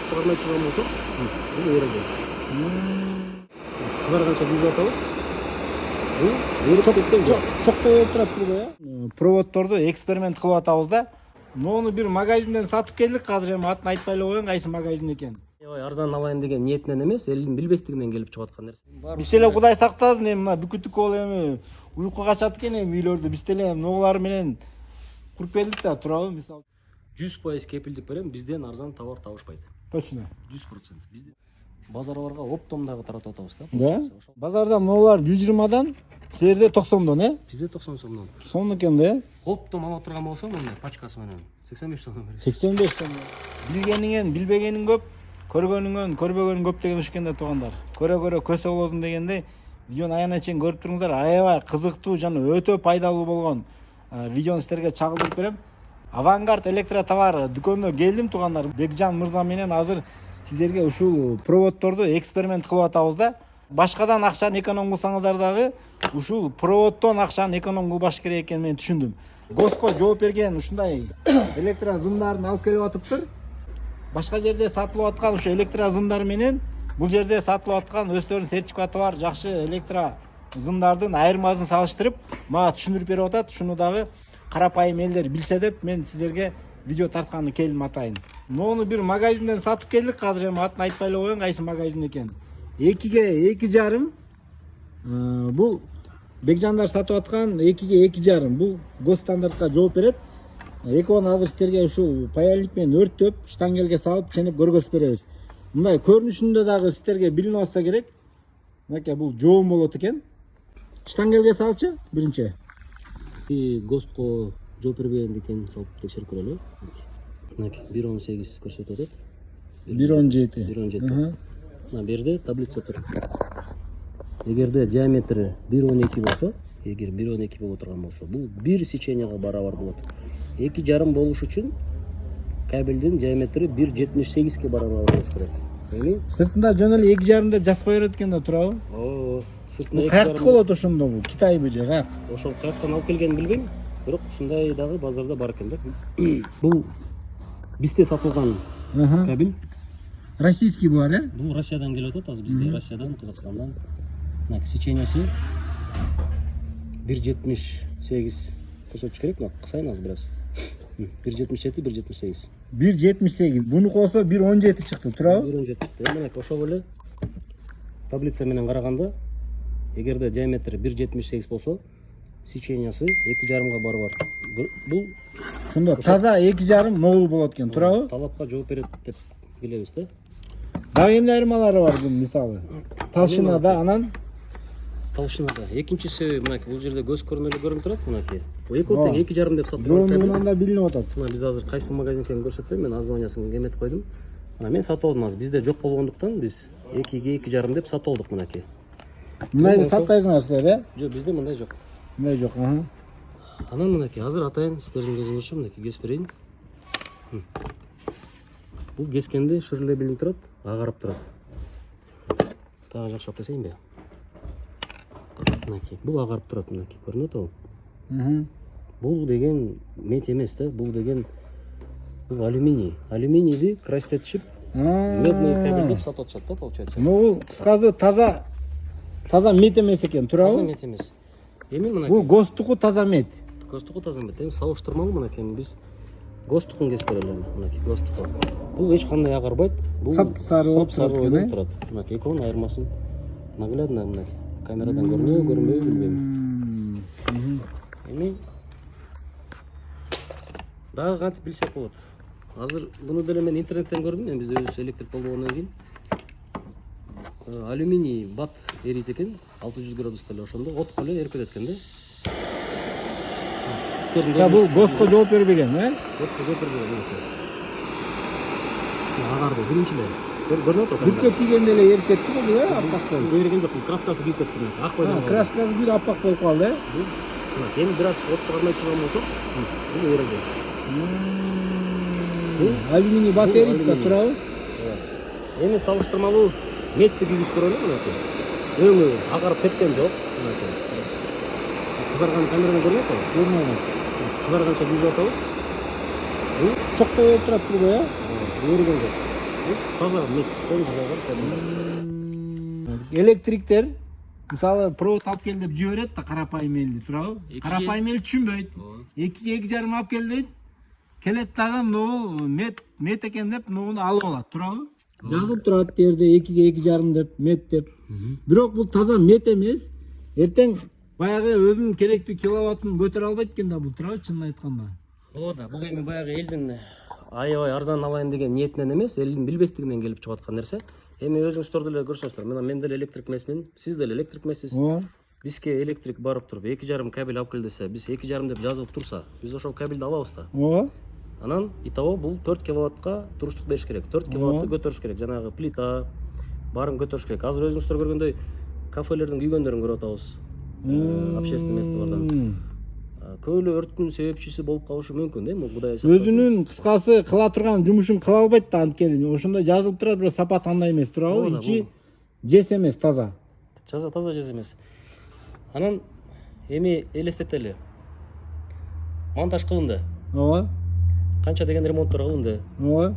отто кармай турган болсок, бул эрелген. Кызарганча күйгүп атабыз. Бул эрип кеткен жок. Чоктой берип турат бул го. Проводторду эксперимент кылып атабыз да. Нону бир магазинден сатып келдик, азыр эми атын айтпай эле коеюн, кайсы магазин экен. Ой, арзан алайын деген ниетинен эмес, элдин билбестигинен келип чыгып аткан нерсе. Биз деле Кудай сактасын, эми мына бүкүтүк болуп эми уйку качат экен эми үйлөрдө. Биз деле ноголар менен куруп келдик да, турабы мисалы. 100% кепилдик берем, бизден арзан товар табышпайт. Точно. 100%. Бизде базарларга оптомдагы таратып атабыз да. Да? Базарда ноголар 120дан, силерде 90дон, Бизде 90 сомдон. Сонун экен да. Оптом ала турган болсоң, мына пачкасы менен 85 сомдон бересиз. 85 сом. Билгениңен билбегениң көп, көргөнүңөн көрбөгөнүң көп деген ушкенде туугандар. Көрө көсө болосуң дегендей, видеону аягына чейин көрүп туруңуздар. Аябай кызыктуу жана өтө пайдалуу болгон видеону силерге чагылдырып берем. Авангард электротовар дүкөнүнө келдим туугандар. Бекжан мырза менен азыр сиздерге ушул проводторду эксперимент кылып атабыз да. Башкадан акчаны эконом кылсаңыздар дагы ушул проводдон акчаны эконом кылбаш керек экенин мен түшүндүм. Госко жооп берген ушундай электрозымдарын алып келип атыптыр. Башка жерде сатылып аткан ушу электрозымдар менен бул жерде сатылып аткан өздөрүнүн сертификаты бар жакшы электрозымдардын айырмасын салыштырып мага түшүндүрүп берип атат. Шуну дагы карапайым элдер билсе деп мен сиздерге видео тартканы келдим атайын. Нону бир магазинден сатып келдик, азыр эми атын айтпай эле коеюн, кайсы магазин экен. 2ге 2,5. Бул Бекжандар сатып аткан 2ге 2,5. Бул госстандартка жооп берет. Экөөнү азыр силерге ушул паяльник менен өрттөп, штангелге салып, ченеп көргөзүп беребиз. Мындай көрүнүшүндө дагы силерге билинип атса керек. Мынакей бул жоом болот экен. Штангелге салчы биринчи. Гостко жооп бербегендикин салып текшерип көрөлү. Мынакей 1.18 көрсөтүп атат. 1.17. 1.17. Мына берде таблица тур. Эгерде диаметри 1.12 болсо, эгер 1.12 боло турган болсо, бул 1 сеченияга барабар болот. 2,5 болуш үчүн кабелдин диаметри 1.78 барабар болуш керек. Эми Сыртында жөн эле 2,5 деп жазбай берет экен да, турабы? Сыртына Каяктык болот ошондо бул? Китайбы же каяк? Ошол каяктан алып келгенин билбейм, бирок ушундай дагы базарда бар экен да. Бул бизде сатылган кабель. Российский бул, Бул Россиядан келип атат, азыр бизге Россиядан, Казакстандан. Мына сечениясы 1.78 көрсөтүш керек, мына кысайын азыр бираз. 1.77, 1.78. 1.78. Буну косо 1.17 чыкты, турабы? 1.17. Мына ошо эле таблица менен караганда, эгерде диаметри 1.78 болсо, сечениясы 2,5га барабар. Бул Ошондо таза 2,5 могул болот экен, турабы? Талапка жооп берет деп билебиз да. Дагы эмне айырмалары бар бунун мисалы? Талшынада, анан Талшынада. Экинчиси мынакей бул жерде көз көрүнө эле көрүнүп турат мынакей. Бул 2,5 деп сатып алып. жоомдугунан да билинип атат. Мына биз азыр кайсы магазин экенин көрсөтпөйм, мен названиясын эметип койдум. Мына мен сатып алдым азыр. Бизде жок болгондуктан биз 2ге 2,5 деп сатып алдык мынакей. Мындайды сатпайсыңар силер, Жок, бизде мындай жок. Мындай жок, Анан мынакей азыр атайын сиздердин көзүңүзчө мынакей кесип берейин. Бул кескенде ушул эле билинип турат, агарып турат. Дагы жакшылап кесейинби? Мынакей, бул агарып турат мынакей, көрүнүп атабы? Бул деген мет эмес да, бул деген бул алюминий. Алюминийди крастетишип, медный кабель деп сатып атышат да, получается. Бул кыскасы таза мет эмес экен, турабы? Таза мет эмес. Эми мынакей. Бул гостуку таза мет. Гостуку таза мет. Эми салыштырмалуу мынакей биз гостукун кесип берели мынакей гостуку. Бул эч кандай агарбайт. Бул сап-сары болуп турат. Мынакей экөөнүн айырмасын наглядно мынакей камерадан көрүнөбү билбейм. Эми дагы кантип билсек болот. Азыр буну деле мен интернеттен көрдүм, мен биз өзүбүз электрик болгондон кийин. Алюминий бат эрийт экен, 600 градуста эле ошондо отко эле эрип кетет экен да. Бул гостко жооп бербеген, Гостко жооп бербеген. Агарды биринчи эле. Көрүнүп атат. Бүтчө тийгенде эле эрип кетти го бул, аппак болуп. Берген жок, краскасы күйүп кетти. Ак койдон. Краскасы бир аппак болуп калды, Эми бираз отто кармай турган болсок, бул эрелген. Алюминий бат эрийт да, турабы? Эми салыштырмалуу метти күйгүзүп көрөлү мынакей. Өңү агарып кеткен жок мынакей. Кызарган камерадан көрүнөт го? Көрүнөт. Кызарганча күйгүзүп атабыз. Чоктой берип турат бул го, Эрген жок. таза меттен жасалган кабель. Электриктер мисалы провод алып кел деп жиберет да карапайым элди, туурабы? Экиге. Карапайым эл түшүнбөйт. 2-ге 2,5 алып кел дейт. Келет дагы бул мет экен деп муну алып алат, туурабы? Жазылып турат жерде 2-ге 2,5 деп, мет деп. Бирок бул таза мет эмес. Эртең баягы өзүнүн керектүү киловаттын көтөрө албайт экен да бул, туурабы, чынын айтканда. Ооба да, бул эми баягы элдин аябай арзан алайын деген ниетинен эмес, элдин билбестигинен келип чыгып аткан нерсе. Эми өзүңүздөр деле көрсөңүздөр, мен деле электрик эмесмин, сиз деле электрик эмессиз. Бизге электрик барып туруп 2,5 кабель алып кел десе, биз 2,5 деп жазылып турса, биз ошол кабелди алабыз да. Ооба. Анан итого бул 4 киловаттка туруштук бериш керек. 4 киловатты көтөрүш керек. Жанагы плита барын көтөрүш керек. Азыр өзүңүздөр көргөндөй кафелердин күйгөндөрүн көрүп атабыз. Общественный местолордон. Көйлө өрттүн себепчиси болуп калышы мүмкүн да, Кудай сактасын. Өзүнүн кыскасы кыла турган жумушун кыла албайт да анткени. Ошондой жазылып турат, бирок сапат андай эмес, туурабы? Ичи жес эмес, таза. Таза жез эмес. Анан эми элестетели. Монтаж кылынды. Ооба. Канча деген ремонттор кылынды. Ооба.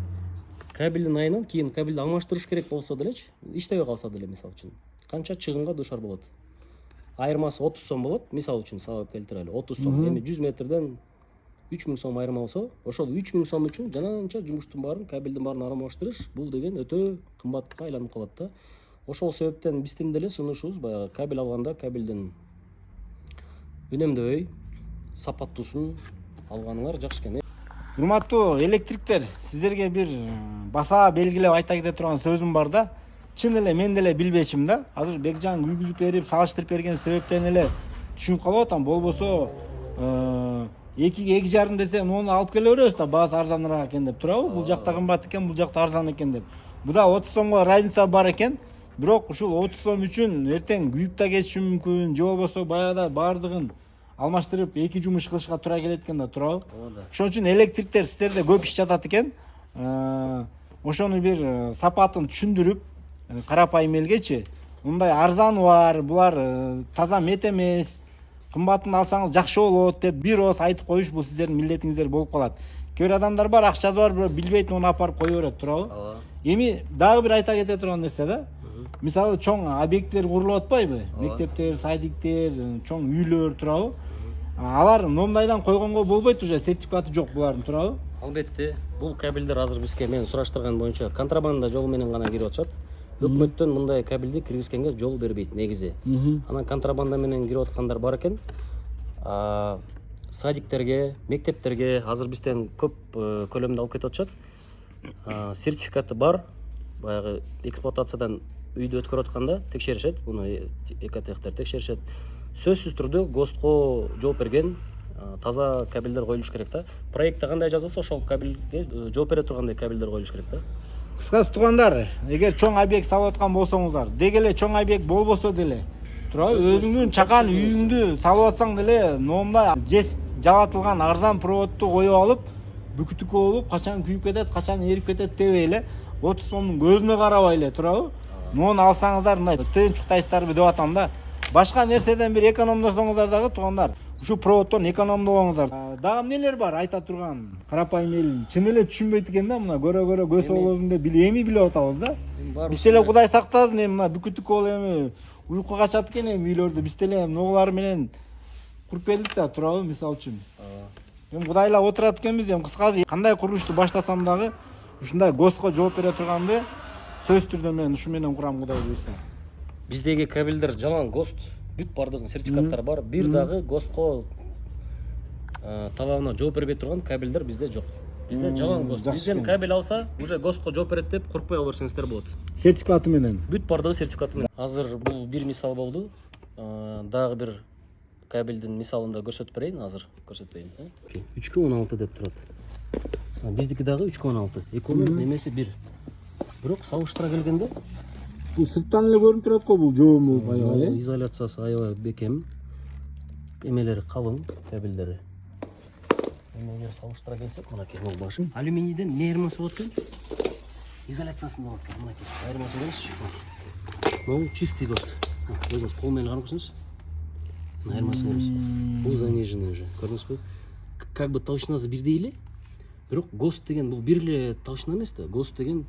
Кабелдин айынан кийин кабелди алмаштырыш керек болсо делечи, иштебей калса деле мисалы үчүн канча чыгымга душар болот. Айырмасы 30 сом болот, мисалы үчүн сабап келтирели. 30 сом. Эми 100 метрден 3000 сом айырма болсо, ошол 3000 сом үчүн жананча жумуштун баарын, кабелдин баарын алмаштырыш бул деген өтө кымбатка айланып калат да. Ошол себептен биздин деле сунушубуз баягы кабель алганда кабелдин үнөмдөй, сапаттуусун алганыңар жакшы экен. Урматтуу электриктер, сиздерге бир баса белгилеп айта кете турган сөзүм бар да. Чын эле мен деле билбечим да. Азыр Бекжан күйгүзүп берип, салыштырып берген себептен эле түшүнүп калып атам. Болбосо 2-ге 2,5 десе, муну алып келе беребиз да, баасы арзаныраак экен деп, туурабы? Бул жакта кымбат экен, бул жакта арзан экен деп. Буда 30 сомго разница бар экен. Бирок ушул 30 сом үчүн эртең күйүп да кетиши мүмкүн, же болбосо баягыда баардыгын алмаштырып 2 жумуш кылышка туура келет экен да, туурабы? Ошон үчүн электриктер сиздерде көп иш жатат экен. Ошону бир сапатын түшүндүрүп, карапайым элгечи, мындай арзаны бар, булар таза мет эмес, кымбатын алсаңыз жакшы болот деп бир ооз айтып коюш бул сиздердин милдетиңиздер болуп калат. Кээ бир адамдар бар, акчасы бар, бирок билбейт, муну апарып кое берет, туурабы? Эми дагы бир айта кете турган нерсе да. Мисалы чоң объекттер курулуп атпайбы? Мектептер, садиктер, чоң үйлөр, туурабы? Алар номдайдан койгонго болбойт, уже сертификаты жок булардын, туурабы? Албетте, бул кабелдер азыр бизге мен сураштырган боюнча контрабанда жолу менен гана кирип атышат. Өкмөттөн мындай кабелди киргизгенге жол бербейт негизи. Анан контрабанда менен кирип аткандар бар экен. Садиктерге, мектептерге азыр бизден көп көлөмдө алып кетип атышат. Сертификаты бар. Баягы эксплуатациядан үйдө өткөрүп атканда текшеришет, буну экотехтер текшеришет. Сөзсүз түрдө ГОСТко жооп берген таза кабелдер коюлуш керек да. Проектте кандай жазылса, ошол кабелге жооп бере тургандай кабелдер коюлуш керек да. Кыскасы туугандар, эгер чоң объект салып аткан болсоңуздар, деги эле чоң объект болбосо деле, туурабы, өзүңдүн чакан үйүңдү салып атсаң деле, номда жалатылган арзан проводду коюп алып, бүкүтүккө болуп, качан күйүп кетет, качан эрип кетет дебей эле, 30 сомдун көзүнө карабай эле, туурабы? Муну алсаңыздар, мындай тыйынчуктайсыздарбы деп атам да. Башка нерседен бир экономдосоңуздар дагы туугандар, ушу проводдон экономдолоңуздар. Дагы эмнелер бар айта турган? Карапайым эл чын эле түшүнбөйт экен да, мына көрө көз оолозун деп эми билип атабыз да. Биз деле Кудай сактасын, эми мына бүкүтүк болуп эми уйку качат экен эми үйлөрдө, биз деле ноголар менен куруп келдик да, туурабы, мисалы үчүн. Эми Кудайлап отурат экенбиз, эми кыскасы кандай курулушту баштасам дагы ушундай ГОСТко жооп бере турганды сөз түрдө мен ушу менен курам, Кудай буйрса. Биздеги кабелдер жалаң ГОСТ, бүт бардыгын сертификаттары бар. Бир дагы ГОСТко талабына жооп бербей турган кабелдер бизде жок. Бизде жалаң ГОСТ. Бизден кабель алса, уже ГОСТко жооп берет деп коркпой кала берсеңиздер болот. Сертификаты менен. Бүт бардыгы сертификаты менен. Азыр бул бир мисал болду. Дагы бир кабелдин мисалын да көрсөтүп берейин, азыр көрсөтпөйм. 3,16 деп турат. Биздики дагы 3,16. Экөөнүн немеси бир. Бирок салыштыра келгенде бул сырттан эле көрүнүп турат го, бул жоом болуп аябай. Изоляциясы аябай бекем. Эмелери калың, кабелдери. Эмелер салыштыра келсек, мынакей бул башы. Алюминийден эмне айырмасы болот экен? Изоляциясында болот экен, мынакей. Айырмасы көрүңүзчү. Бул чистый ГОСТ. Өзүңүз кол менен карап көрсөңүз. Айырмасы көрүңүз. Бул заниженный уже. Көрдүңүзбү? Как бы толщинасы бирдей эле. Бирок ГОСТ деген бул бир эле толщина эмес да. ГОСТ деген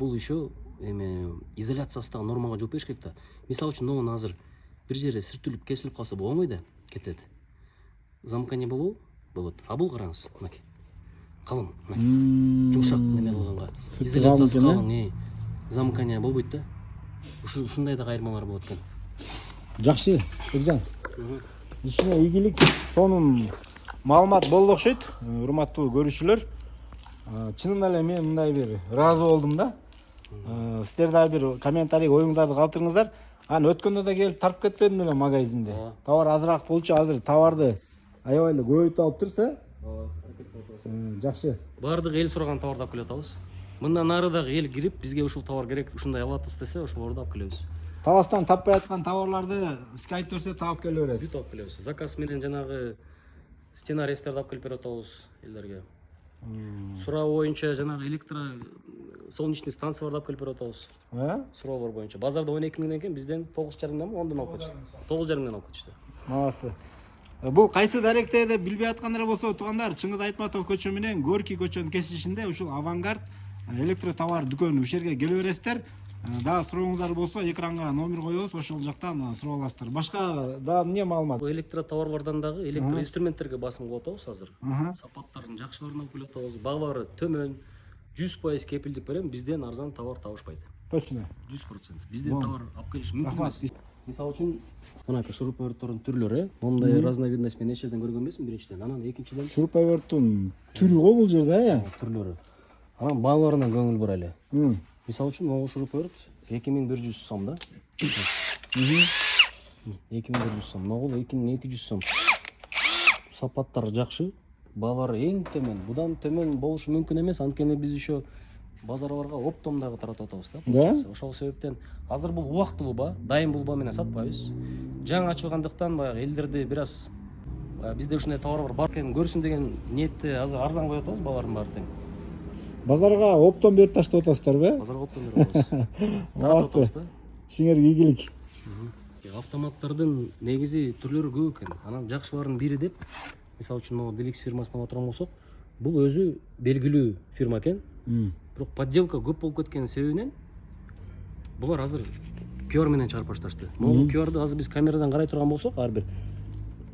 бул еще эме изоляциясы дагы нормага жооп бериш керек да. Мисалы үчүн могу азыр бир жерде сүртүлүп кесилип калса бул оңой да кетет. Замкание болот. А бул караңыз, мынакей. Калың, мынакей. Жумшак неме кылганга. Изоляциясы калың, замкание болбойт да. Ушундай да айырмалар болот экен. Жакшы, Бекжан. Ишине ийгилик, сонун маалымат болду окшойт, урматтуу көрүүчүлөр. Чынында эле мен мындай бир ыраазы болдум да. Сиздер дагы бир комментарийге оюңуздарды калтырыңыздар. Анан өткөндө да келип тартып кетпедим эле магазинде. Товар азыраак болчу, азыр товарды аябай эле көбөйтүп алып турса. Жакшы. Бардык эл сураган товарды алып келип атабыз. Мындан нары дагы эл кирип, бизге ушул товар керек, ушундай алатыз десе, ошолорду алып келебиз. Таластан таппай аткан товарларды скайп берсе таап келе бересиз. Бүт алып келебиз. Заказ менен жанагы сценаристерди алып келип берип атабыз элдерге. Суроо боюнча жанагы солнечный станцияларды алып келип берип атабыз. Суроолор боюнча. Базарда 12 миңден экен, бизден 9,5 10 алып кетишти. 9,5 алып кетишти. Маласы. Бул кайсы даректе деп билбей аткандар болсо, туугандар, Чыңгыз Айтматов көчө менен Горький көчөнүн кесишинде ушул Авангард электро товар дүкөнү ушул жерге келе бересиздер. Дагы сурооңуздар болсо, экранга номер коебуз, ошол жактан суроо аласыздар. Башка да эмне маалымат? Бул электро товарлардан дагы электро инструменттерге басым кылып атабыз азыр. Сапаттардын жакшыларын алып келип атабыз. Багалары төмөн, 100% кепилдик берем, бизден арзан товар табышпайт. Точно. 100%. Бизден товар алып келиш мүмкүн эмес. Мисалы үчүн, мынакы шуруповерттөрдүн түрлөрү, мондай разновидность мен эч жерден көргөн эмесмин биринчиден. Анан экинчиден шуруповерттин түрү го бул жерде, түрлөрү. Анан бааларына көңүл бура эле. Мисалы үчүн, могу шуруповерт 2100 сом да. 2100 сом, могул 2200 сом. Сапаттар жакшы, баалары эң төмөн. Будан төмөн болушу мүмкүн эмес, анткени биз еще базарларга оптом дагы таратып атабыз да. Ошол себептен азыр бул убактылуу ба, дайым булба менен сатпайбыз. Жаңы ачылгандыктан баягы элдерди бир аз бизде ушундай товар бар экенин көрсүн деген ниетте азыр арзан коюп атабыз баалардын баары тең. Базарга оптом берип таштап атасыздарбы? Базарга оптом берип атабыз. Сиңерге ийгилик. Автоматтардын негизи түрлөрү көп экен. Анан жакшылардын бири деп, мисалы үчүн могу Delix фирмасына отурган болсок, бул өзү белгилүү фирма экен. Бирок подделка көп болуп кеткенин себебинен булар азыр QR менен чыгарып башташты. Могу QR'ды азыр биз камерадан карай турган болсок, ар бир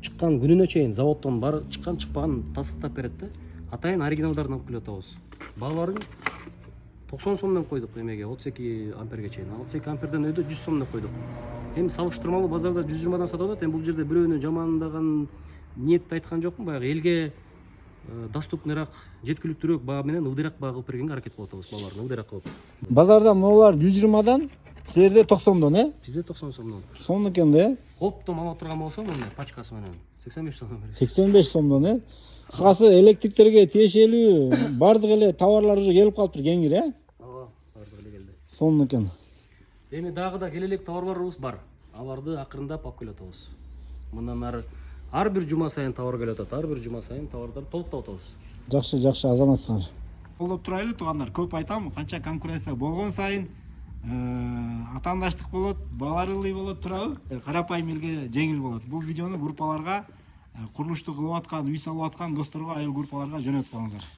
чыккан күнүнө чейин заводдон бар чыккан чыкпаган тастыктап берет да. Атайын оригиналдарын алып келип атабыз. Бааларын 90 сомдон койдук эмеге, 32 амперге чейин. 32 амперден өйдө 100 сомдон койдук. Эми салыштырмалуу базарда 120 сатып атат. Эми бул жерде бирөөнү жамандаган ниетти айткан жокмун. Баягы элге доступныйраак, жеткиликтүүрөөк баа менен ылдыйраак баа кылып бергенге аракет кылып атабыз бааларды, ылдыйраак кылып. Базарда мыналар 120дан, силерде 90дон, Бизде 90 сомдон. Сомдон экен да. Оптом алып турган болсом, мындай пачкасы менен 85 сомдон беребиз. 85 сомдон, Кыскасы электриктерге тиешелүү бардык эле товарлар уже келип калыптыр кеңири, Ооба, бардык эле келди. Сомдон экен. Эми дагы да келелек товарларыбыз бар. Аларды акырындап алып келип атабыз. Мындан ары ар бир жума сайын товар келип атат. Ар бир жума сайын товардарды толуктап атабыз. Жакшы, азаматсыңар. Колдоп турайлы туугандар, көп айтам, канча конкуренция болгон сайын атаандаштык болот, баалары болот турабы? Карапайым элге жеңил болот. Бул видеону группаларга, курулушту кылып аткан, үй салып аткан досторго, айыл группаларга жөнөтүп коюңуздар.